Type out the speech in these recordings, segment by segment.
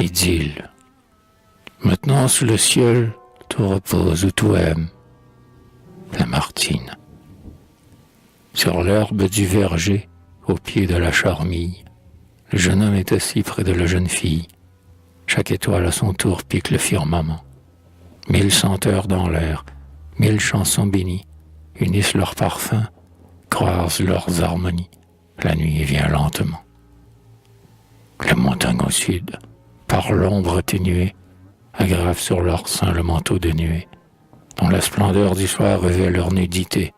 Idylle. Maintenant sous le ciel, tout repose où tout aime. Lamartine. Sur l'herbe du verger, au pied de la charmille, le jeune homme est assis près de la jeune fille. Chaque étoile à son tour pique le firmament. 1000 senteurs dans l'air, 1000 chansons bénies, unissent leurs parfums, croisent leurs harmonies. La nuit vient lentement. La montagne au sud, par l'ombre atténuée, aggrave sur leur sein le manteau de nuée, dont la splendeur du soir révèle leur nudité.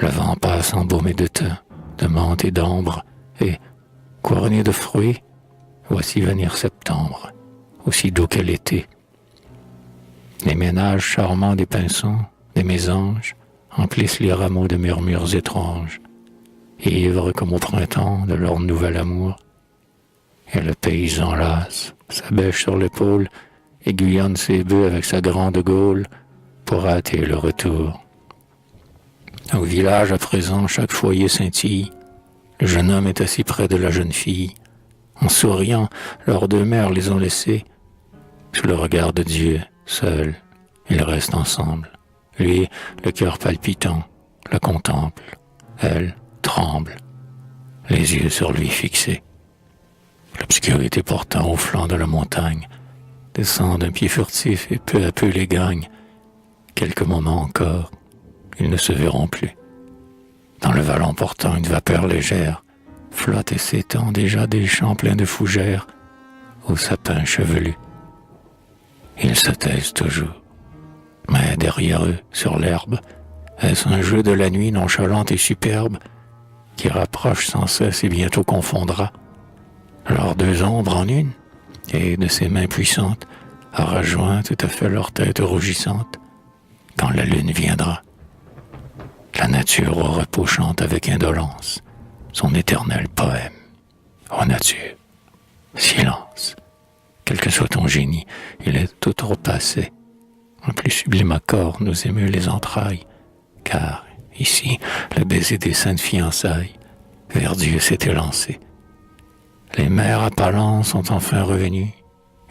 Le vent passe embaumé de thym, de menthe et d'ambre, et, couronné de fruits, voici venir septembre, aussi doux que l'été. Les ménages charmants des pinsons, des mésanges, emplissent les rameaux de murmures étranges, ivres comme au printemps de leur nouvel amour. Et le paysan lasse, sa bêche sur l'épaule, aiguillonne ses bœufs avec sa grande gaule pour hâter le retour. Au village, à présent, chaque foyer scintille. Le jeune homme est assis près de la jeune fille. En souriant, leurs deux mères les ont laissés. Sous le regard de Dieu, seuls, ils restent ensemble. Lui, le cœur palpitant, la contemple. Elle tremble, les yeux sur lui fixés. L'obscurité portant au flanc de la montagne descend d'un pied furtif et peu à peu les gagne. Quelques moments encore, ils ne se verront plus. Dans le vallon portant une vapeur légère, flotte et s'étend déjà des champs pleins de fougères aux sapins chevelus. Ils se taisent toujours, mais derrière eux, sur l'herbe, est-ce un jeu de la nuit nonchalante et superbe qui rapproche sans cesse et bientôt confondra leurs deux ombres en une, et de ses mains puissantes aura joint tout à fait leur tête rougissante quand la lune viendra. La nature au repos chante avec indolence son éternel poème. Ô nature, silence, quel que soit ton génie, il est tout trop passé. Un plus sublime accord nous émeut les entrailles, car ici, le baiser des saintes fiançailles vers Dieu s'est élancé. Les mers à Palan sont enfin revenues,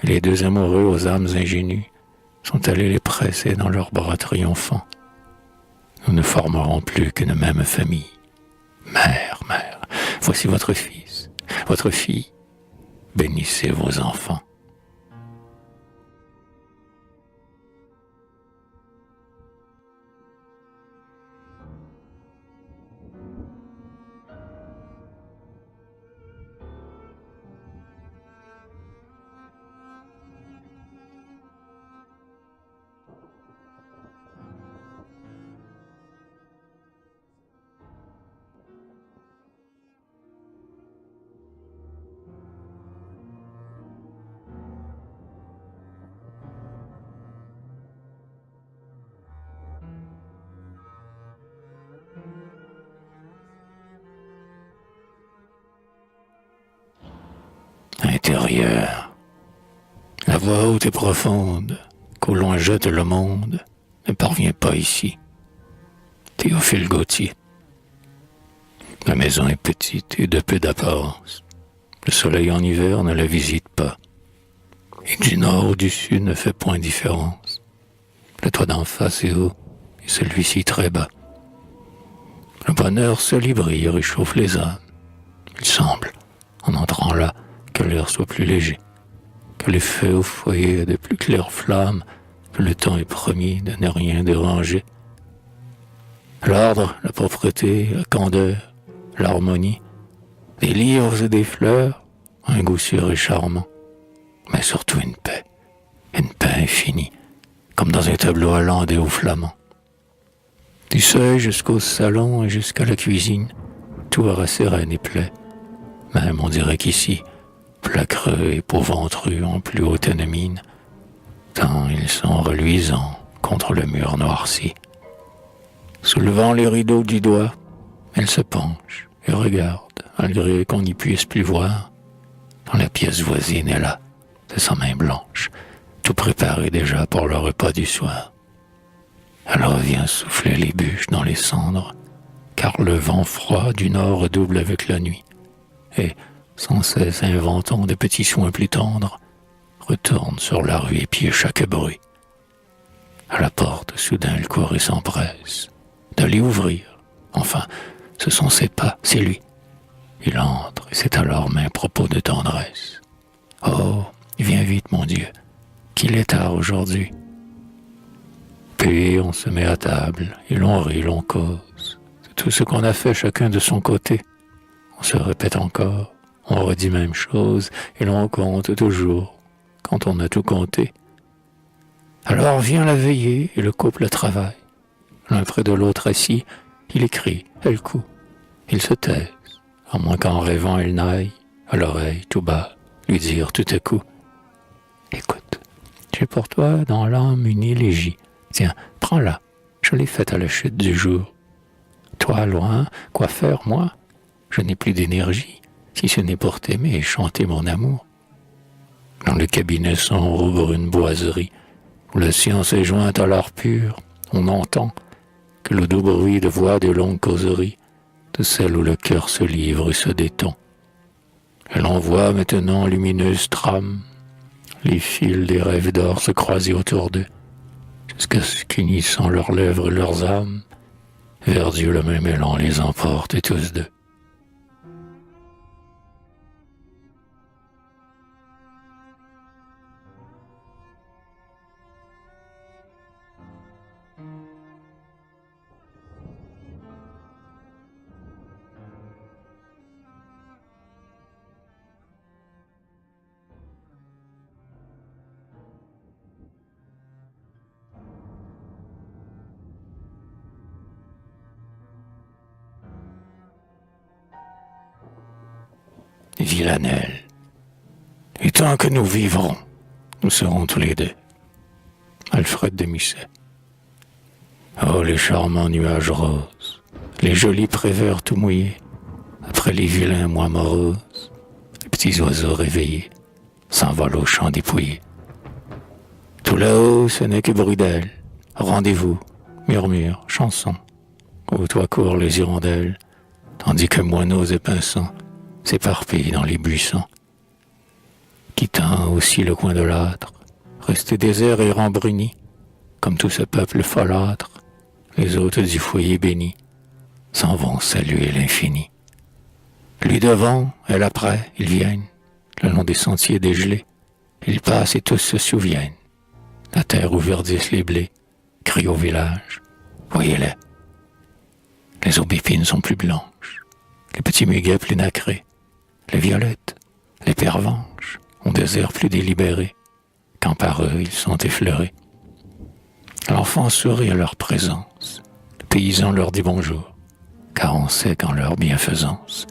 et les deux amoureux aux âmes ingénues sont allés les presser dans leurs bras triomphants. Nous ne formerons plus qu'une même famille. Mère, mère, voici votre fils, votre fille, bénissez vos enfants. Intérieur. La voix haute et profonde qu'au loin jette le monde ne parvient pas ici. Théophile Gautier. La maison est petite et de peu d'apparence. Le soleil en hiver ne la visite pas. Et du nord ou du sud ne fait point différence. Le toit d'en face est haut et celui-ci très bas. Le bonheur seul y brille et réchauffe les âmes. Il semble, en entrant là, que l'air soit plus léger, que les feux au foyer aient de plus claires flammes, que le temps est promis de ne rien déranger. L'ordre, la propreté, la candeur, l'harmonie, des livres et des fleurs, un goût sûr et charmant, mais surtout une paix infinie, comme dans un tableau hollandais ou flamand. Du seuil jusqu'au salon et jusqu'à la cuisine, tout aura sereine et plaît. Même on dirait qu'ici, plat creux et peau ventrue en plus haute mine, tant ils sont reluisants contre le mur noirci. Soulevant les rideaux du doigt, elle se penche et regarde, malgré qu'on n'y puisse plus voir. Dans la pièce voisine, elle a, de sa main blanche, tout préparé déjà pour le repas du soir. Elle revient souffler les bûches dans les cendres, car le vent froid du nord redouble avec la nuit, et, sans cesse inventant de petits soins plus tendres, retourne sur la rue épier chaque bruit. À la porte, soudain, il court et s'empresse d'aller ouvrir. Enfin, ce sont ses pas, c'est lui. Il entre, et c'est alors même propos de tendresse. Oh, viens vite, mon Dieu, qu'il est tard aujourd'hui. Puis on se met à table, et l'on rit, l'on cause. C'est tout ce qu'on a fait chacun de son côté. On se répète encore, on redit même chose, et l'on compte toujours, quand on a tout compté. Alors vient la veillée, et le couple travaille. L'un près de l'autre assis, il écrit, elle coud. Ils se taisent, à moins qu'en rêvant elle n'aille, à l'oreille, tout bas, lui dire tout à coup. Écoute, j'ai pour toi dans l'âme une élégie. Tiens, prends-la, je l'ai faite à la chute du jour. Toi, loin, quoi faire, moi? Je n'ai plus d'énergie, si ce n'est pour t'aimer et chanter mon amour. Dans le cabinet sombre une boiserie, où la science est jointe à l'art pur, on entend que le doux bruit de voix de longues causeries, de celle où le cœur se livre et se détend. Elle envoie maintenant lumineuse trame, les fils des rêves d'or se croiser autour d'eux, jusqu'à ce qu'unissant leurs lèvres et leurs âmes, vers Dieu le même élan les emporte et tous deux. Villanelle. Et tant que nous vivrons, nous serons tous les deux. Alfred de Musset. Oh, les charmants nuages roses, les jolis préveurs tout mouillés, après les vilains mois moroses, les petits oiseaux réveillés s'envolent au champ dépouillé. Tout là-haut, ce n'est que bruit d'ailes, rendez-vous, murmures, chansons, où toi courent les hirondelles, tandis que moineaux et pinsons s'éparpillent dans les buissons. Quittant aussi le coin de l'âtre, resté désert et rembruni, comme tout ce peuple folâtre, les hôtes du foyer béni s'en vont saluer l'infini. Lui devant, elle après, ils viennent, le long des sentiers dégelés, ils passent et tous se souviennent. La terre où verdissent les blés, crie au village, voyez-les. Les aubépines sont plus blanches, les petits muguets plus nacrés, les violettes, les pervenches ont des airs plus délibérés, quand par eux ils sont effleurés. L'enfant sourit à leur présence, le paysan leur dit bonjour, car on sait qu'en leur bienfaisance,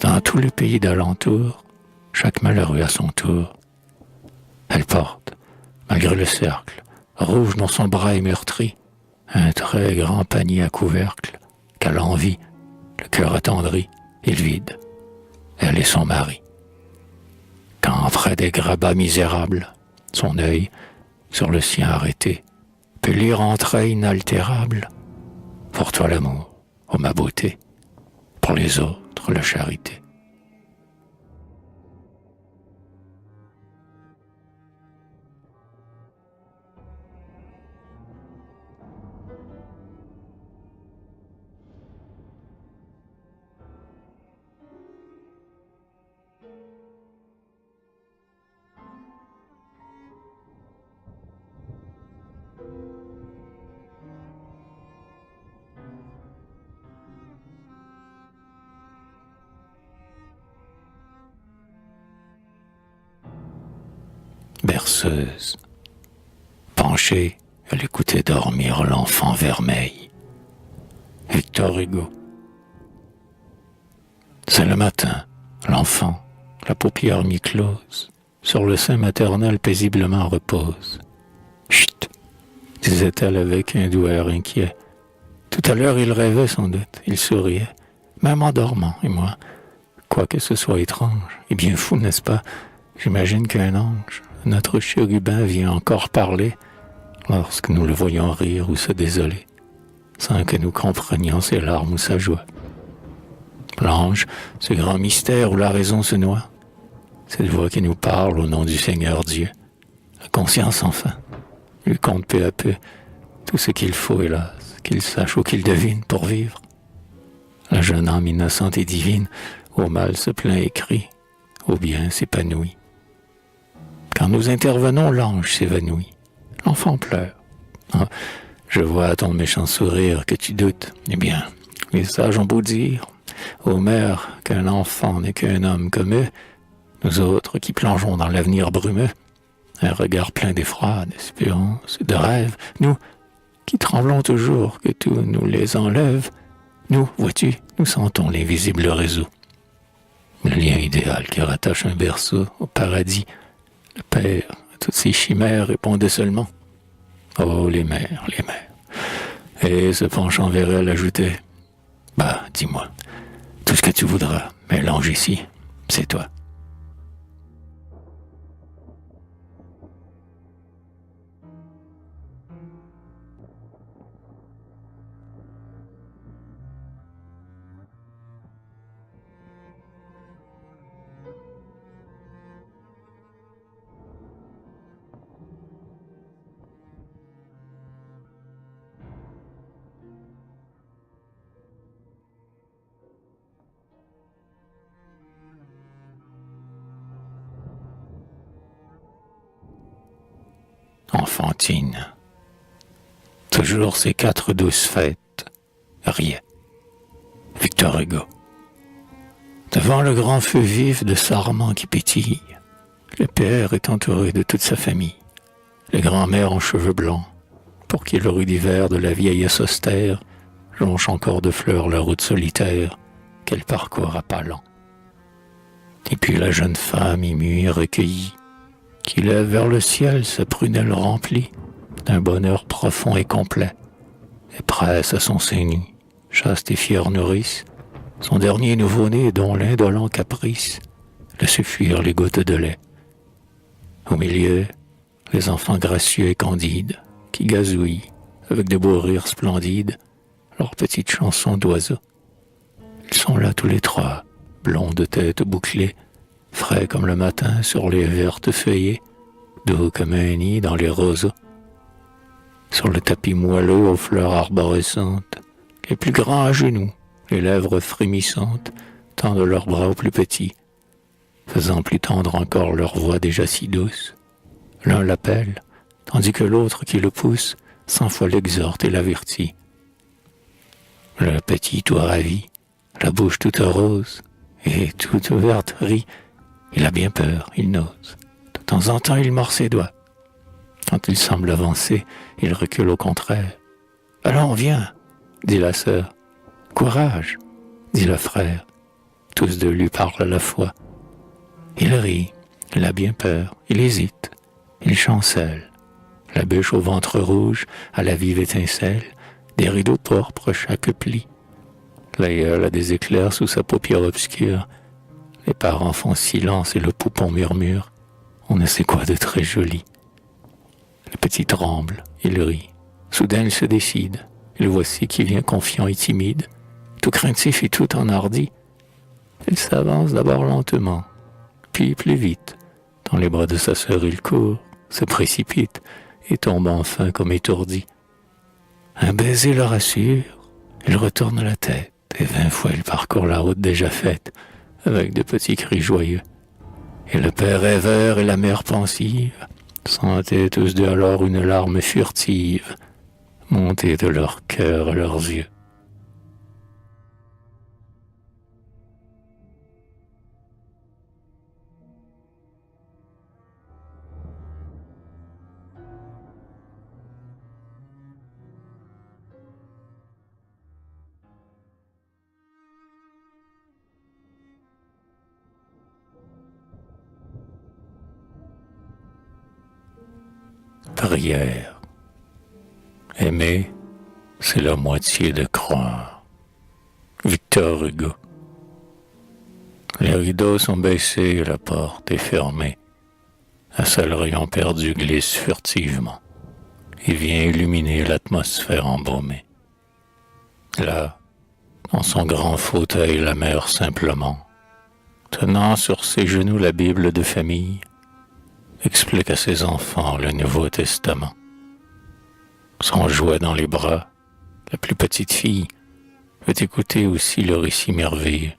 dans tous les pays d'alentour, chaque malheureux à son tour. Elle porte, malgré le cercle, rouge dans son bras émeurtri, un très grand panier à couvercle, qu'à l'envie, le cœur attendri, il vide. Elle et son mari. Quand près des grabats misérables, son œil, sur le sien arrêté, peut lire en traits inaltérables. Pour toi l'amour, ô ma beauté, pour les autres la charité. Berceuse. Penchée, elle écoutait dormir l'enfant vermeil. Victor Hugo. C'est le matin, l'enfant, la paupière mi-close, sur le sein maternel paisiblement repose. Chut, disait-elle avec un doux air inquiet. Tout à l'heure il rêvait sans doute, il souriait, même en dormant, et moi, quoique ce soit étrange, et bien fou, n'est-ce pas? J'imagine qu'un ange, notre chérubin, vient encore parler lorsque nous le voyons rire ou se désoler, sans que nous comprenions ses larmes ou sa joie. L'ange, ce grand mystère où la raison se noie, cette voix qui nous parle au nom du Seigneur Dieu, La conscience, enfin, lui compte peu à peu tout ce qu'il faut, hélas, qu'il sache ou qu'il devine pour vivre. La jeune âme innocente et divine, au mal se plaint et crie, au bien s'épanouit. Quand nous intervenons, l'ange s'évanouit. L'enfant pleure. Ah, je vois à ton méchant sourire que tu doutes. Eh bien, les sages ont beau dire, Homère, qu'un enfant n'est qu'un homme comme eux, nous autres qui plongeons dans l'avenir brumeux, un regard plein d'effroi, d'espérance, de rêve, nous qui tremblons toujours que tout nous les enlève, nous, vois-tu, nous sentons l'invisible réseau. Le lien idéal qui rattache un berceau au paradis, le père à toutes ces chimères répondait seulement « Oh, les mères, les mères !» Et se penchant vers elle ajoutait « Bah, dis-moi, tout ce que tu voudras, mais l'ange ici, c'est toi. » Enfantine. Toujours ces 4 douces fêtes. Riait. Victor Hugo. Devant le grand feu vif de sarment qui pétille, le père est entouré de toute sa famille. Les grands-mères en cheveux blancs, pour qui le rude d'hiver de la vieillesse austère jonche encore de fleurs la route solitaire qu'elle parcourt à pas lents. Et puis la jeune femme émue et recueillie, qui lève vers le ciel sa prunelle remplie d'un bonheur profond et complet, et presse à son sein nu, chaste et fière nourrice, son dernier nouveau-né dont l'indolent caprice laisse fuir les gouttes de lait. Au milieu, les enfants gracieux et candides, qui gazouillent, avec de beaux rires splendides, leurs petites chansons d'oiseaux. Ils sont là tous les trois, blonds de tête bouclée, frais comme le matin sur les vertes feuillées, doux comme un nid dans les roseaux. Sur le tapis moelleux aux fleurs arborescentes, les plus grands à genoux, les lèvres frémissantes, tendent leurs bras aux plus petits, faisant plus tendre encore leur voix déjà si douce. L'un l'appelle, tandis que l'autre qui le pousse 100 fois l'exhorte et l'avertit. Le petit tout ravi, la bouche toute rose, et toute ouverte rit. Il a bien peur, il n'ose. De temps en temps, il mord ses doigts. Quand il semble avancer, il recule au contraire. « Allons, viens !» dit la sœur. « Courage !» dit le frère. Tous deux lui parlent à la fois. Il rit, il a bien peur, il hésite, il chancelle. La bûche au ventre rouge, à la vive étincelle, des rideaux pourpres chaque pli. L'aïeul a des éclairs sous sa paupière obscure. Les parents font silence et le poupon murmure. On ne sait quoi de très joli. Le petit tremble, il rit. Soudain il se décide. Et le voici qui vient confiant et timide, tout craintif et tout enhardi. Il s'avance d'abord lentement, puis plus vite. Dans les bras de sa sœur il court, se précipite et tombe enfin comme étourdi. Un baiser le rassure, il retourne la tête, et 20 fois il parcourt la route déjà faite, avec de petits cris joyeux. Et le père rêveur et la mère pensive sentaient tous deux alors une larme furtive monter de leur cœur à leurs yeux. Prière. Aimer, c'est la moitié de croire. Victor Hugo. Les rideaux sont baissés et la porte est fermée. Un seul rayon perdu glisse furtivement et vient illuminer l'atmosphère embaumée. Là, dans son grand fauteuil, la mère simplement, tenant sur ses genoux la Bible de famille, explique à ses enfants le Nouveau Testament. Son jouet dans les bras, la plus petite fille veut écouter aussi le récit merveilleux,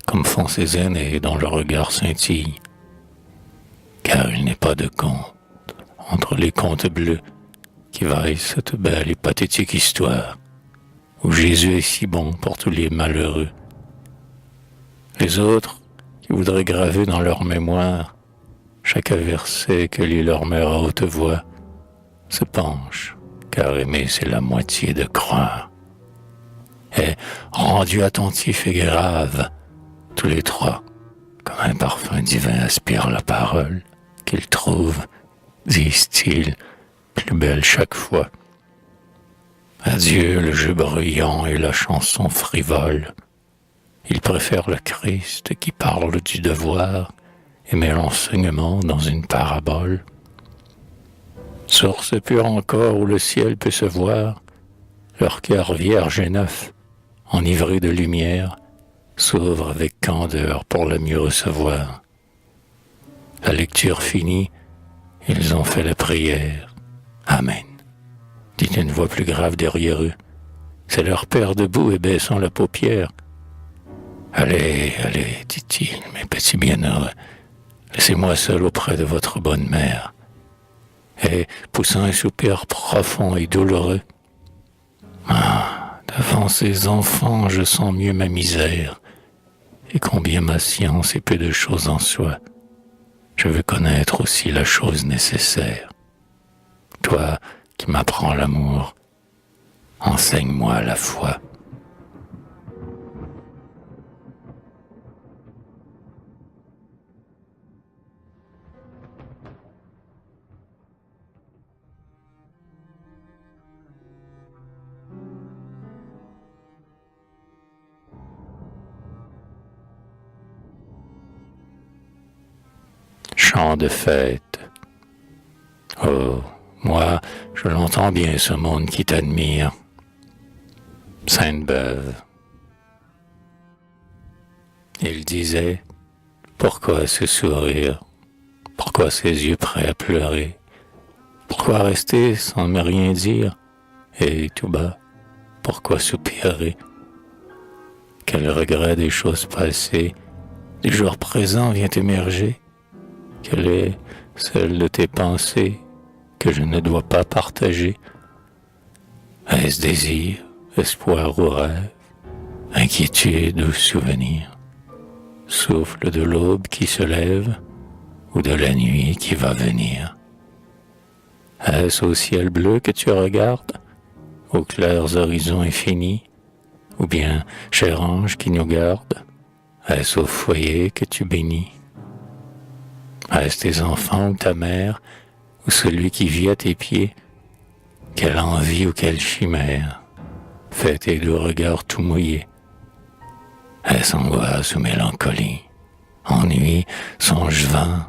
comme font ses aînés dont le regard scintille. Car il n'est pas de compte entre les contes bleus qui vaillent cette belle et pathétique histoire où Jésus est si bon pour tous les malheureux. Les autres, qui voudraient graver dans leur mémoire chaque verset que lit leur mère à haute voix, se penchent, car aimer c'est la moitié de croire. Et, rendus attentifs et graves, tous les trois, comme un parfum divin aspirent la parole qu'ils trouvent, disent-ils, plus belle chaque fois. Adieu le jeu bruyant et la chanson frivole. Ils préfèrent le Christ qui parle du devoir et met l'enseignement dans une parabole. Source pure encore où le ciel peut se voir, leur cœur vierge et neuf, enivré de lumière, s'ouvre avec candeur pour le mieux recevoir. La lecture finie, ils ont fait la prière. Amen, dit une voix plus grave derrière eux. C'est leur père debout et baissant la paupière. Allez, allez, dit-il, mes petits bienheureux, laissez-moi seul auprès de votre bonne mère. Et, poussant un soupir profond et douloureux, devant ces enfants, je sens mieux ma misère, et combien ma science est peu de choses en soi. Je veux connaître aussi la chose nécessaire. Toi qui m'apprends l'amour, enseigne-moi la foi. Chant de fête. Oh, moi, je l'entends bien, ce monde qui t'admire. Sainte-Beuve. Il disait, pourquoi ce sourire? Pourquoi ces yeux prêts à pleurer? Pourquoi rester sans me rien dire? Et tout bas, pourquoi soupirer? Quel regret des choses passées, du jour présent vient émerger? Quelle est celle de tes pensées que je ne dois pas partager? Est-ce désir, espoir ou rêve, inquiétude ou souvenir? Souffle de l'aube qui se lève ou de la nuit qui va venir? Est-ce au ciel bleu que tu regardes, aux clairs horizons infinis, ou bien, cher ange qui nous garde, est-ce au foyer que tu bénis? Est-ce tes enfants ou ta mère, ou celui qui vit à tes pieds? Quelle envie ou quelle chimère fait tes doux regards tout mouillés? Est-ce angoisse ou mélancolie, ennui, songe vain,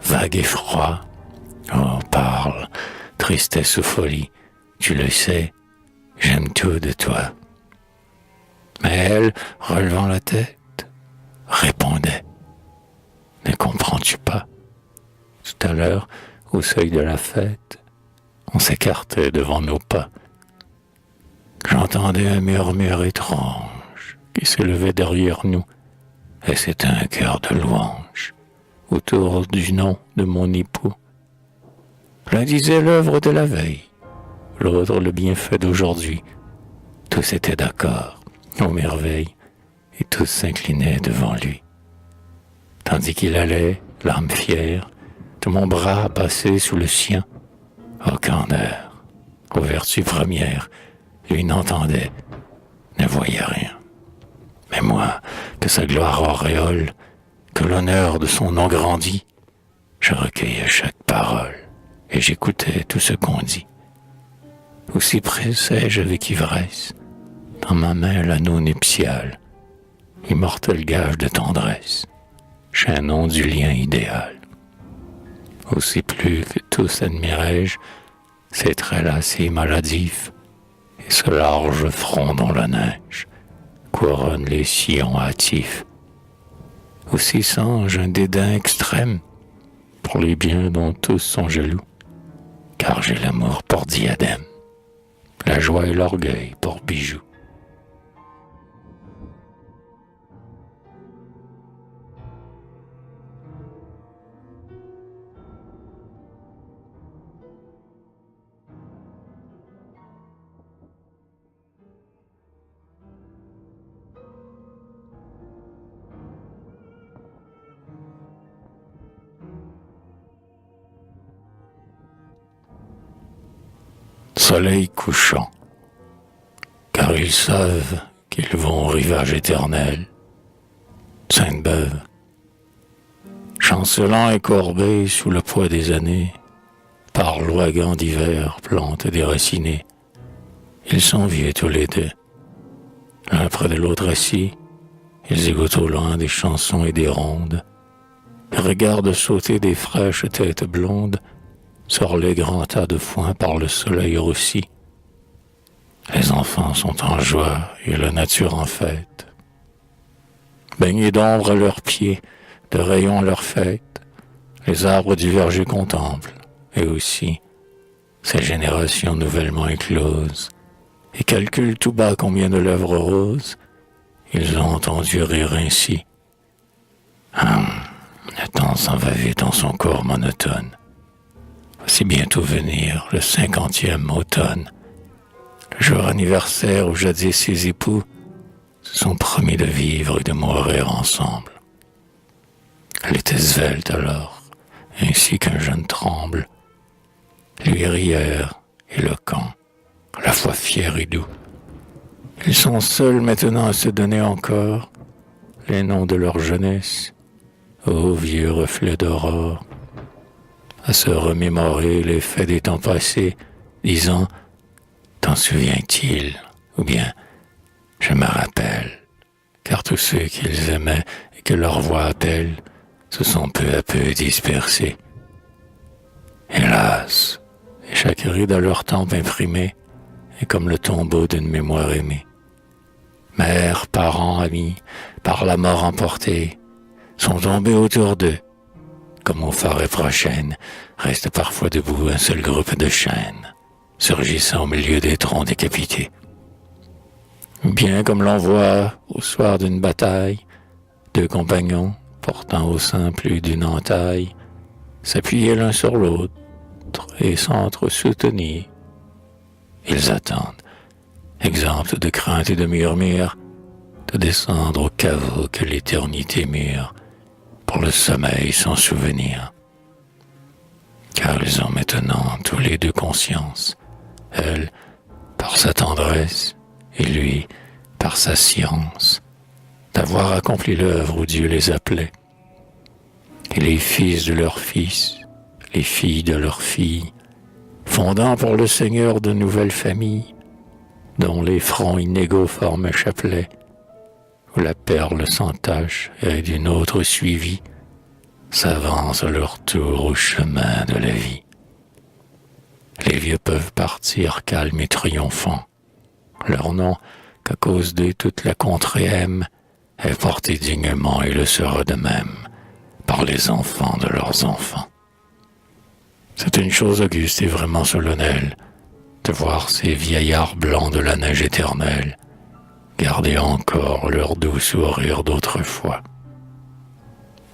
vague et froid? Oh, parle, tristesse ou folie, tu le sais, j'aime tout de toi. Mais elle, relevant la tête, répondait, ne comprends-tu pas? Tout à l'heure, au seuil de la fête, on s'écartait devant nos pas. J'entendais un murmure étrange qui s'élevait derrière nous, et c'était un chœur de louange autour du nom de mon époux. L'un disait l'œuvre de la veille, l'autre le bienfait d'aujourd'hui. Tous étaient d'accord, aux merveilles, et tous s'inclinaient devant lui. Tandis qu'il allait, l'âme fière, de mon bras passé sous le sien, ô candeur, aux vertus premières, lui n'entendait, ne voyait rien. Mais moi, que sa gloire auréole, que l'honneur de son nom grandit, je recueillais chaque parole, et j'écoutais tout ce qu'on dit. Aussi pressais-je avec ivresse, dans ma main l'anneau nuptial, immortel gage de tendresse, chaînon du lien idéal. Aussi plus que tous admirais-je ces traits lassés maladifs, et ce large front dont la neige couronne les sillons hâtifs. Aussi sens-je un dédain extrême pour les biens dont tous sont jaloux, car j'ai l'amour pour diadème, la joie et l'orgueil pour bijoux. Soleil couchant, car ils savent qu'ils vont au rivage éternel. Sainte-Beuve, chancelant et courbé sous le poids des années, par l'ouragan d'hiver, plantes déracinées, ils sont vieux tous les deux, l'un près de l'autre assis, ils écoutent au loin des chansons et des rondes, et regardent sauter des fraîches têtes blondes sur les grands tas de foin par le soleil roussi. Les enfants sont en joie et la nature en fête. Baignés d'ombre à leurs pieds, de rayons à leur fête, les arbres du verger contemplent, et aussi ces générations nouvellement écloses, et calculent tout bas combien de lèvres roses ils ont entendu rire ainsi. Le temps s'en va vite dans son corps monotone. Voici bientôt venir le 50e automne, le jour anniversaire où jadis ses époux se sont promis de vivre et de mourir ensemble. Elle était svelte alors, ainsi qu'un jeune tremble, lui rieur, éloquent, à la fois fier et doux. Ils sont seuls maintenant à se donner encore les noms de leur jeunesse, ô vieux reflets d'aurore, à se remémorer les faits des temps passés, disant « T'en souviens-t-il » ou bien « Je me rappelle », car tous ceux qu'ils aimaient et que leur voix appelle se sont peu à peu dispersés. Hélas, et chaque ride à leur tempe imprimée est comme le tombeau d'une mémoire aimée. Mères, parents, amis, par la mort emportés, sont tombés autour d'eux. Comme aux forêts prochaines, reste parfois debout un seul groupe de chênes, surgissant au milieu des troncs décapités. Bien comme l'on voit, au soir d'une bataille, deux compagnons, portant au sein plus d'une entaille, s'appuyer l'un sur l'autre et s'entre-soutenir. Ils attendent, exempts de crainte et de murmures, de descendre au caveau que l'éternité mure, pour le sommeil sans souvenir. Car ils ont maintenant tous les deux conscience, elle par sa tendresse et lui par sa science, d'avoir accompli l'œuvre où Dieu les appelait. Et les fils de leurs fils, les filles de leurs filles, fondant pour le Seigneur de nouvelles familles, dont les fronts inégaux forment un chapelet, où la perle sans tache est d'une autre suivie, s'avancent à leur tour au chemin de la vie. Les vieux peuvent partir calmes et triomphants. Leur nom, qu'à cause d'eux toute la contrée aime, est porté dignement et le sera de même par les enfants de leurs enfants. C'est une chose auguste et vraiment solennelle de voir ces vieillards blancs de la neige éternelle garder encore leur doux sourire d'autrefois.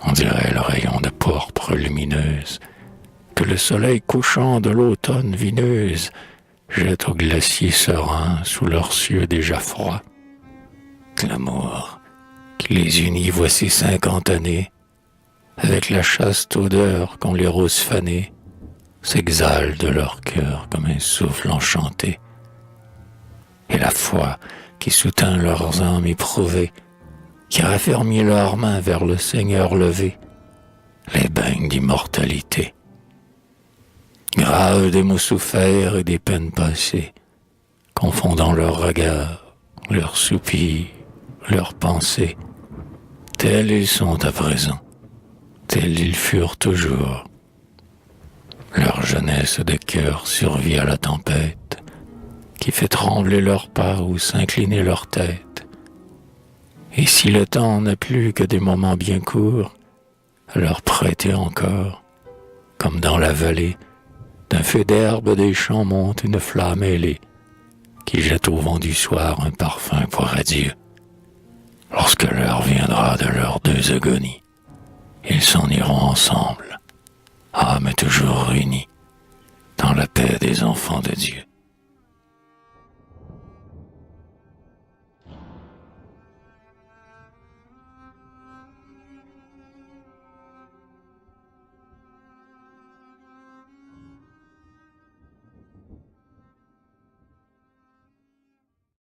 On dirait le rayon de pourpre lumineuse que le soleil couchant de l'automne vineuse jette au glacier serein sous leurs cieux déjà froids. L'amour qui les unit voici 50 années, avec la chaste odeur qu'ont les roses fanées, s'exhale de leur cœur comme un souffle enchanté. Et la foi qui soutint leurs âmes éprouvées, qui raffermit leurs mains vers le Seigneur levé, les baigne d'immortalité. Graves des maux soufferts et des peines passées, confondant leurs regards, leurs soupirs, leurs pensées, tels ils sont à présent, tels ils furent toujours. Leur jeunesse de cœur survit à la tempête, qui fait trembler leurs pas ou s'incliner leur tête. Et si le temps n'a plus que des moments bien courts, à leur prêter encore, comme dans la vallée, d'un feu d'herbe des champs monte une flamme ailée, qui jette au vent du soir un parfum pour adieu. Lorsque l'heure viendra de leurs deux agonies, ils s'en iront ensemble, âmes toujours réunies, dans la paix des enfants de Dieu.